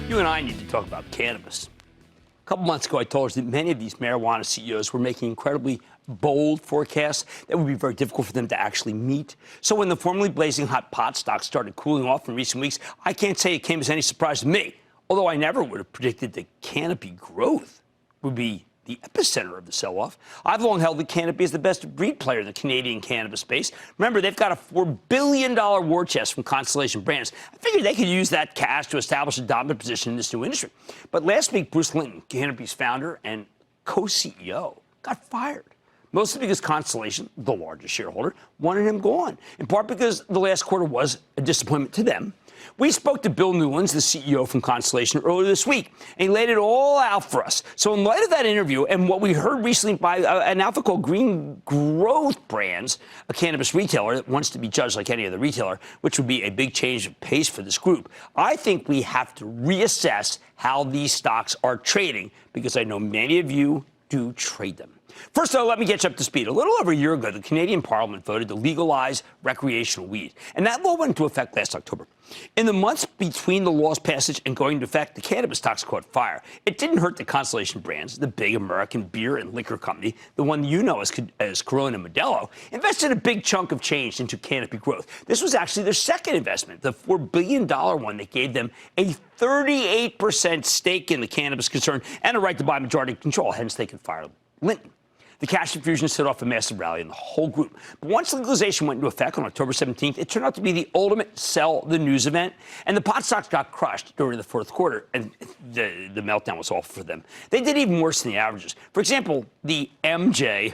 You and I need to talk about cannabis. A couple months ago, I told you that many of these marijuana CEOs were making incredibly bold forecasts that would be very difficult for them to actually meet. So when the formerly blazing hot pot stocks started cooling off in recent weeks, I can't say it came as any surprise to me, although I never would have predicted that canopy growth would be the epicenter of the sell-off. I've long held that canopy is the best breed player in the Canadian cannabis space. Remember, they've got a $4 billion war chest from Constellation Brands. I figured they could use that cash to establish a dominant position in this new industry. But last week, Bruce Linton, Canopy's founder and co-CEO, got fired. Mostly because Constellation, the largest shareholder, wanted him gone, in part because the last quarter was a disappointment to them. We spoke to Bill Newlands, the CEO from Constellation, earlier this week, and he laid it all out for us. So in light of that interview and what we heard recently by an outfit called Green Growth Brands, a cannabis retailer that wants to be judged like any other retailer, which would be a big change of pace for this group, I think we have to reassess how these stocks are trading, because I know many of you do trade them. First, though, let me get you up to speed. A little over a year ago, the Canadian Parliament voted to legalize recreational weed, and that law went into effect last October. In the months between the law's passage and going into effect, the cannabis stocks caught fire. It didn't hurt the Constellation Brands, the big American beer and liquor company, the one you know as Corona Modelo, invested a big chunk of change into canopy growth. This was actually their second investment, the $4 billion one that gave them a 38% stake in the cannabis concern and a right to buy majority control, hence they could fire Linton. The cash infusion set off a massive rally in the whole group. But once legalization went into effect on October 17th, it turned out to be the ultimate sell the news event, and the pot stocks got crushed during the fourth quarter, and the meltdown was awful for them. They did even worse than the averages. For example, the MJ,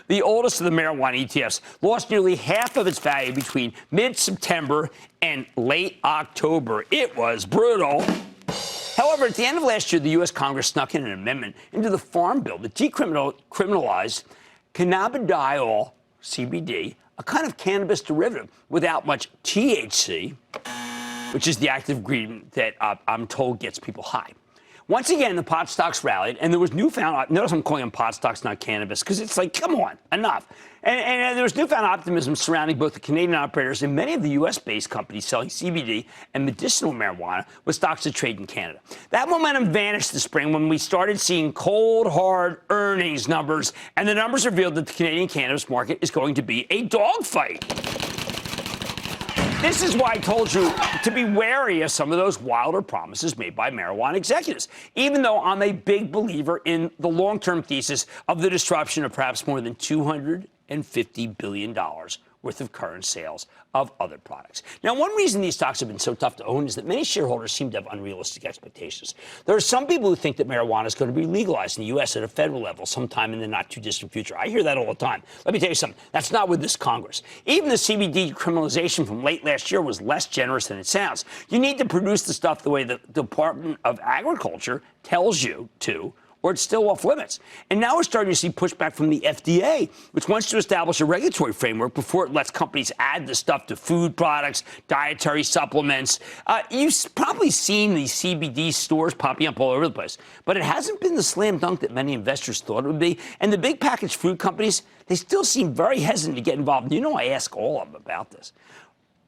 the oldest of the marijuana ETFs, lost nearly half of its value between mid-September and late October. It was brutal. However, at the end of last year, the U.S. Congress snuck in an amendment into the Farm Bill that decriminalized cannabidiol, CBD, a kind of cannabis derivative without much THC, which is the active ingredient that I'm told gets people high. Once again, the pot stocks rallied, and there was newfound, notice I'm calling them pot stocks, not cannabis, because it's like, come on, enough. And there was newfound optimism surrounding both the Canadian operators and many of the U.S.-based companies selling CBD and medicinal marijuana with stocks that trade in Canada. That momentum vanished this spring when we started seeing cold, hard earnings numbers, and the numbers revealed that the Canadian cannabis market is going to be a dogfight. This is why I told you to be wary of some of those wilder promises made by marijuana executives, even though I'm a big believer in the long-term thesis of the disruption of perhaps more than $250 billion worth of current sales of other products. Now, one reason these stocks have been so tough to own is that many shareholders seem to have unrealistic expectations. There are some people who think that marijuana is going to be legalized in the U.S. at a federal level sometime in the not-too-distant future. I hear that all the time. Let me tell you something. That's not with this Congress. Even the CBD criminalization from late last year was less generous than it sounds. You need to produce the stuff the way the Department of Agriculture tells you to, or it's still off limits. And now we're starting to see pushback from the FDA, which wants to establish a regulatory framework before it lets companies add the stuff to food products, dietary supplements. You've probably seen these CBD stores popping up all over the place, but it hasn't been the slam dunk that many investors thought it would be. And the big packaged food companies, they still seem very hesitant to get involved. You know, I ask all of them about this.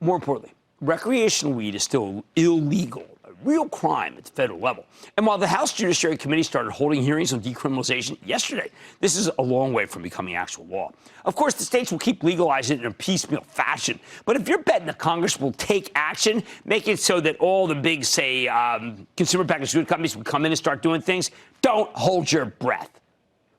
More importantly, recreational weed is still illegal, a real crime at the federal level. And while the House Judiciary Committee started holding hearings on decriminalization yesterday, this is a long way from becoming actual law. Of course, the states will keep legalizing it in a piecemeal fashion. But if you're betting that Congress will take action, make it so that all the big, say, consumer packaged good companies will come in and start doing things, don't hold your breath.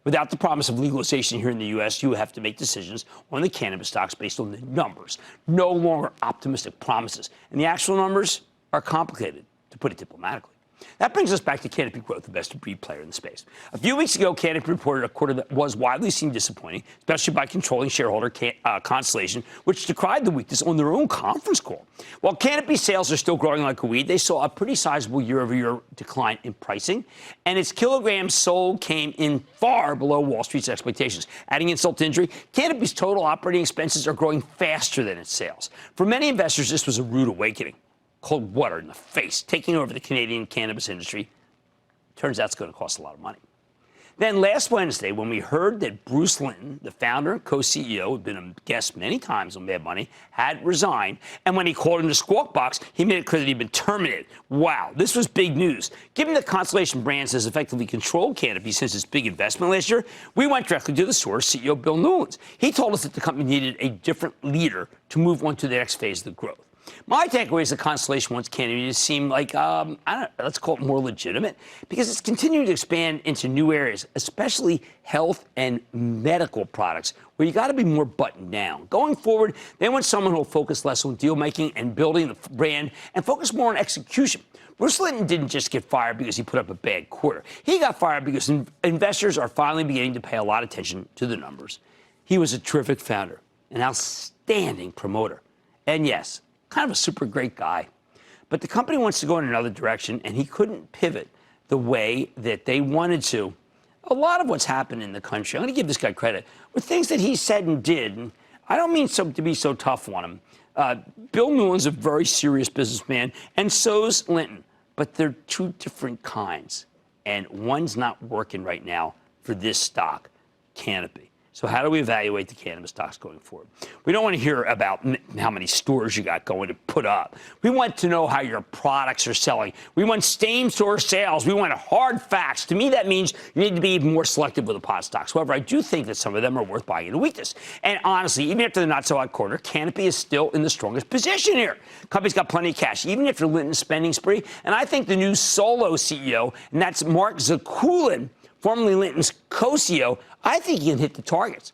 Without the promise of legalization here in the U.S., you have to make decisions on the cannabis stocks based on the numbers, no longer optimistic promises. And the actual numbers are complicated, to put it diplomatically. That brings us back to Canopy Growth, the best breed player in the space. A few weeks ago, Canopy reported a quarter that was widely seen disappointing, especially by controlling shareholder Constellation, which decried the weakness on their own conference call. While Canopy sales are still growing like a weed, they saw a pretty sizable year-over-year decline in pricing, and its kilograms sold came in far below Wall Street's expectations. Adding insult to injury, Canopy's total operating expenses are growing faster than its sales. For many investors, this was a rude awakening. Cold water in the face, taking over the Canadian cannabis industry. Turns out it's going to cost a lot of money. Then last Wednesday, when we heard that Bruce Linton, the founder and co-CEO, had been a guest many times on Mad Money, had resigned, and when he called him to Squawk Box, he made it clear that he'd been terminated. Wow, this was big news. Given that Constellation Brands has effectively controlled Canopy since its big investment last year, we went directly to the source, CEO Bill Newlands. He told us that the company needed a different leader to move on to the next phase of the growth. My takeaway is that Constellation wants Canopy to seem like, let's call it more legitimate, because it's continuing to expand into new areas, especially health and medical products, where you got to be more buttoned down. Going forward, they want someone who will focus less on deal making and building the brand and focus more on execution. Bruce Linton didn't just get fired because he put up a bad quarter. He got fired because investors are finally beginning to pay a lot of attention to the numbers. He was a terrific founder, an outstanding promoter, and yes, kind of a super great guy. But the company wants to go in another direction, and he couldn't pivot the way that they wanted to. A lot of what's happened in the country, I'm going to give this guy credit, were things that he said and did. And I don't mean to be so tough on him. Bill Newlands is a very serious businessman, and so's Linton. But they're two different kinds, and one's not working right now for this stock, Canopy. So how do we evaluate the cannabis stocks going forward? We don't want to hear about how many stores you got going to put up. We want to know how your products are selling. We want same-store sales. We want hard facts. To me, that means you need to be even more selective with the pot stocks. However, I do think that some of them are worth buying into weakness. And honestly, even after the not-so-hot quarter, Canopy is still in the strongest position here. Company's got plenty of cash, even after Linton's spending spree. And I think the new solo CEO, and that's Mark Zakulin, formerly Linton's co-CEO, I think he can hit the targets.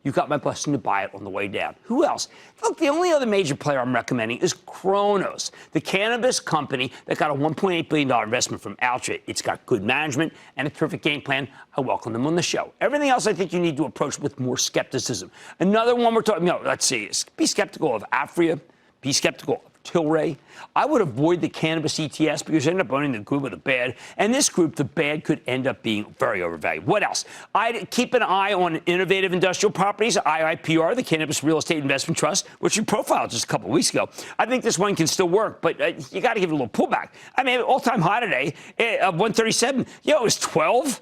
You've got my blessing to buy it on the way down. Who else? Look, the only other major player I'm recommending is Cronos, the cannabis company that got a $1.8 billion investment from Altria. It's got good management and a terrific game plan. I welcome them on the show. Everything else I think you need to approach with more skepticism. Another one we're talking about, let's see, be skeptical of Afria, be skeptical of Tilray. I would avoid the cannabis ETS because you end up owning the good with the bad. And this group, the bad could end up being very overvalued. What else? I'd keep an eye on innovative industrial properties, IIPR, the Cannabis Real Estate Investment Trust, which you profiled just a couple of weeks ago. I think this one can still work, but you got to give it a little pullback. I mean, all-time high today of 137. It was 12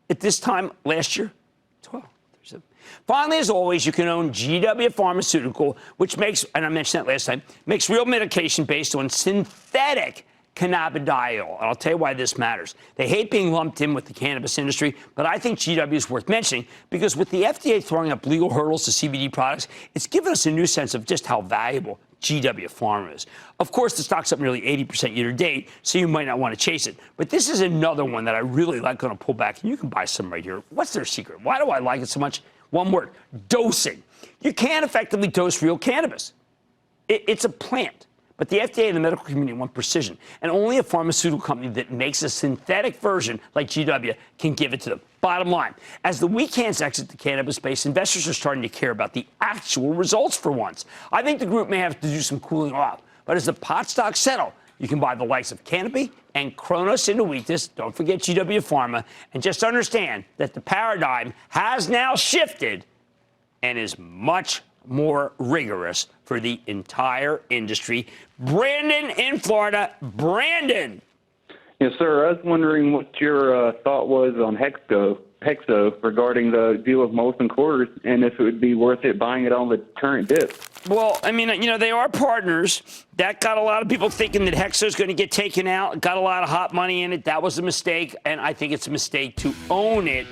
at this time last year. 12. Finally, as always, you can own GW Pharmaceutical, which makes, and I mentioned that last time, makes real medication based on synthetic cannabidiol. And I'll tell you why this matters. They hate being lumped in with the cannabis industry, but I think GW is worth mentioning because with the FDA throwing up legal hurdles to CBD products, it's given us a new sense of just how valuable GW Pharma is. Of course, the stock's up nearly 80% year to date, so you might not want to chase it. But this is another one that I really like on a pullback, and you can buy some right here. What's their secret? Why do I like it so much? One word, dosing. You can't effectively dose real cannabis. It's a plant. But the FDA and the medical community want precision. And only a pharmaceutical company that makes a synthetic version like GW can give it to them. Bottom line, as the weekends exit the cannabis space, investors are starting to care about the actual results for once. I think the group may have to do some cooling off. But as the pot stocks settle, you can buy the likes of Canopy and Cronos into weakness. Don't forget GW Pharma. And just understand that the paradigm has now shifted and is much more rigorous for the entire industry. Brandon in Florida. Brandon. Yes, sir. I was wondering what your thought was on Hexo regarding the deal with Molson Coors and if it would be worth it buying it on the current dip. Well, I mean, they are partners. That got a lot of people thinking that Hexo's going to get taken out. It got a lot of hot money in it. That was a mistake, and I think it's a mistake to own it.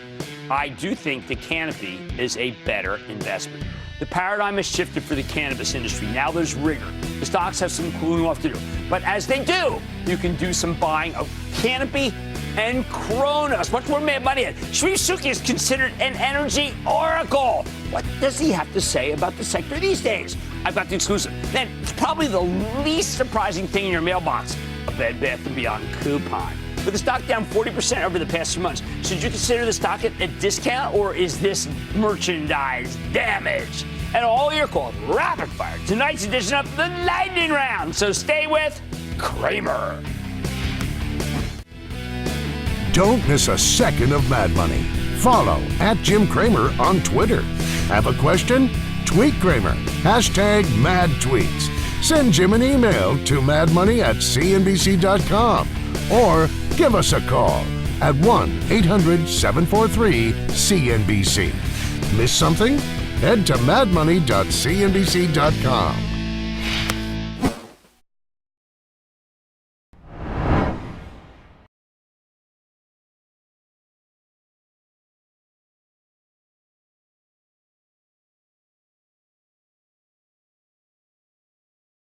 I do think the Canopy is a better investment. The paradigm has shifted for the cannabis industry. Now there's rigor. The stocks have some cooling off to do. But as they do, you can do some buying of Canopy and Cronos. Much more Mad Money. Sri Suki is considered an energy oracle. What does he have to say about the sector these days? I've got the exclusive. Then it's probably the least surprising thing in your mailbox, a Bed Bath & Beyond coupon. With the stock down 40% over the past few months, should you consider the stock at a discount, or is this merchandise damage? And all your calls, rapid fire. Tonight's edition of the Lightning Round. So stay with Cramer. Don't miss a second of Mad Money. Follow @Jim Cramer on Twitter. Have a question? Tweet Cramer. #MadTweets. Send Jim an email to madmoney@cnbc.com or give us a call at 1-800-743-CNBC. Miss something? Head to madmoney.cnbc.com.